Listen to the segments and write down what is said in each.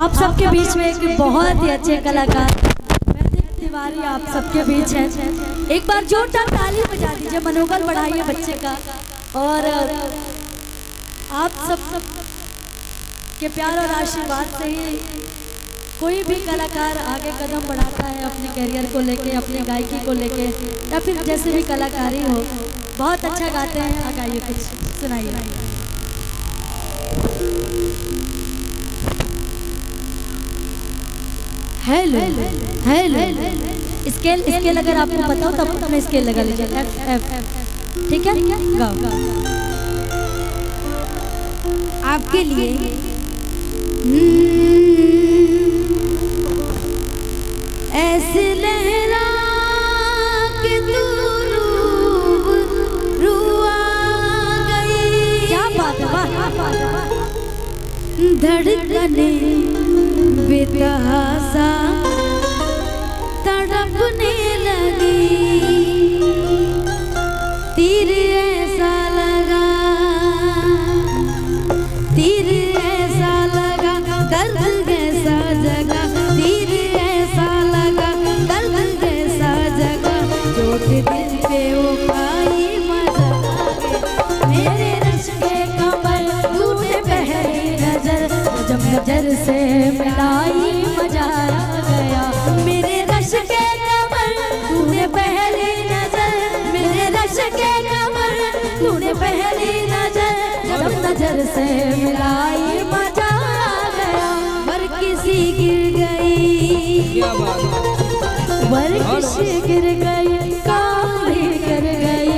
आप सबके बीच में एक बहुत ही अच्छे कलाकार प्रदीप तिवारी आप सबके बीच है। एक बार जोरदार ताली बजा दीजिए, मनोबल बढ़ाइए बच्चे का। और आप सब के प्यार और आशीर्वाद से ही कोई भी कलाकार आगे कदम बढ़ाता है अपने करियर को लेके, अपने गायकी को लेके, या फिर जैसे भी कलाकारी हो। बहुत अच्छा गाते हैं, आगाइए कुछ सुनाइए। हेलो हेलो स्केल अगर आपको पता हो तब मैं स्केल लगा लीजिए, एफ एफ, ठीक है? गाओ आपके लिए। ऐसे लहरा के तू रुआ गई, क्या बात है, वाह। धड़कने बेतहासा तड़पने लगी, तीर ऐसा लगा, तीर ऐसा लगा, दर्द कैसा जगा, तीर ऐसा लगा, दर्द कैसा जगा, चोट दिल पे वो खाई मजा मेरे रश्के कमर तूने पहली नजर, जब नजर से मिलाई मजा आ गया। मेरे रश्के कमर तूने पहली नजर, मेरे रश्के कमर तूने पहली नजर, जब नजर से मिलाई मजा आ गया। वर किसी गिर गई, वर किसी गिर गई, काम भी कर गई,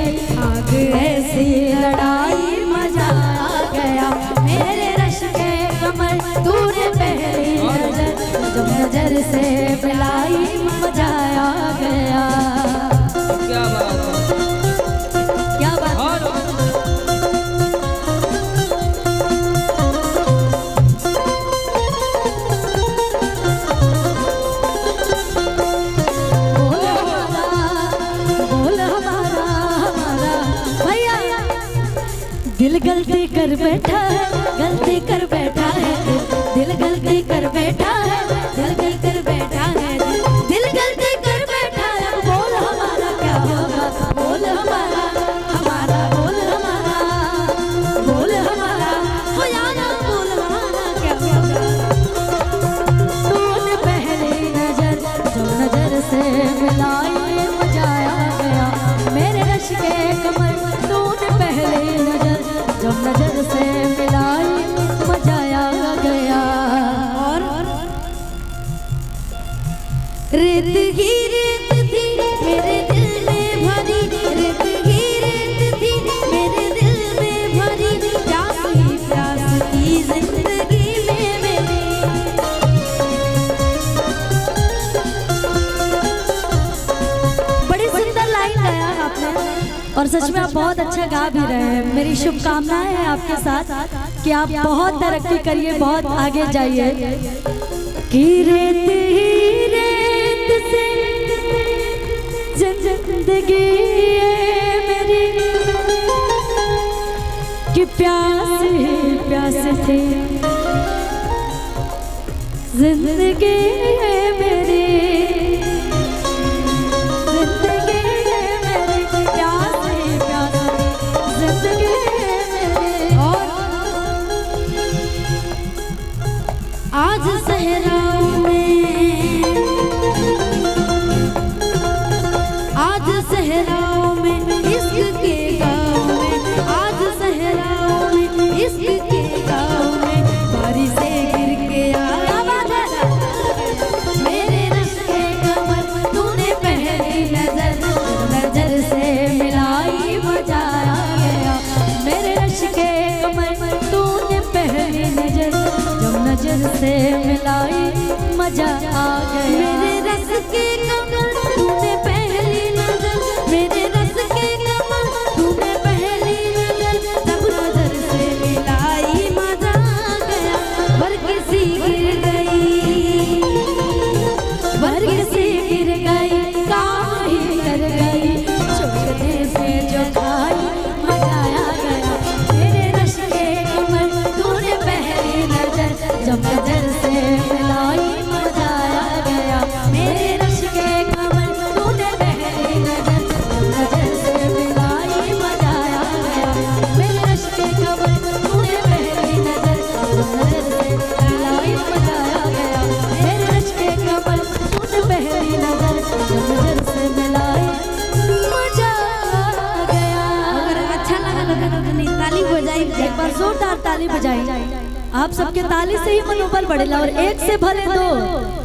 आग ऐसी लड़ाई मजा आ गया। मेरे रश्के कमर तूने पहली नजर, जब नजर से मिलाई मजा आ गया। क्या बात है, क्या बात है। बोल हमारा भैया, दिल गलती कर बैठा है, गलती कर बैठा है, दिल गलती कर बैठा है, दिल गलती कर बैठा है, दिल गलती कर बैठा है। बोल हमारा क्या होगा, बोल हमारा, हमारा बोल हमारा, बोल हमारा हो यारा, बोल हमारा क्या होगा। तूने पहली नजर, जो नजर से मिलाई मजा आ गया। मेरे रश्के कमर तूने पहली नजर, जब नजर से मिलाई मजा आ गया। और रेत ही रेत थी मेरे दिल में भरी, रेत ही रेत थी मेरे दिल में भरी, प्यास ही प्यास थी जिंदगी में मेरी। बड़ी सुंदर लाइन गाया आपने, और सच में आप बहुत अच्छा गा भी रहे हैं। मेरी शुभकामनाएं हैं आपके साथ कि आप बहुत तरक्की करिए, बहुत आगे जाइए। कि रेत ही रेत से जिंदगी है मेरी, कि प्यास ही प्यास थी जिंदगी है मेरी, आज सहराओं में, आज सहराओं में इश्क के गाँव में, आज सहराओं में इश्क के गाँव में, बारिश से गिर के आया मेरे रश्के कमर तूने पहली नजर, नजर से मिलाई मजा आ गया। मेरे रश्के कमर तूने पहली नजर, नजर से मिलाई मजा आ गया। मेरे रस के कमर तूने पहली नजर, मेरे रस के कमर तूने पहली नजर, जब नजर से मिलाई मजा आ गया। वर किसी गिर गई, वर किसी गिर गई, काम ही कर गई, छोड़ने से जो खाई मजा आ गया। मेरे रस के कमर तूने पहली नजर, जब नजर से एक बार जोरदार ताली बजाई। आप सबके ताली से ही मनोबल बढ़ेला और एक से भले दो।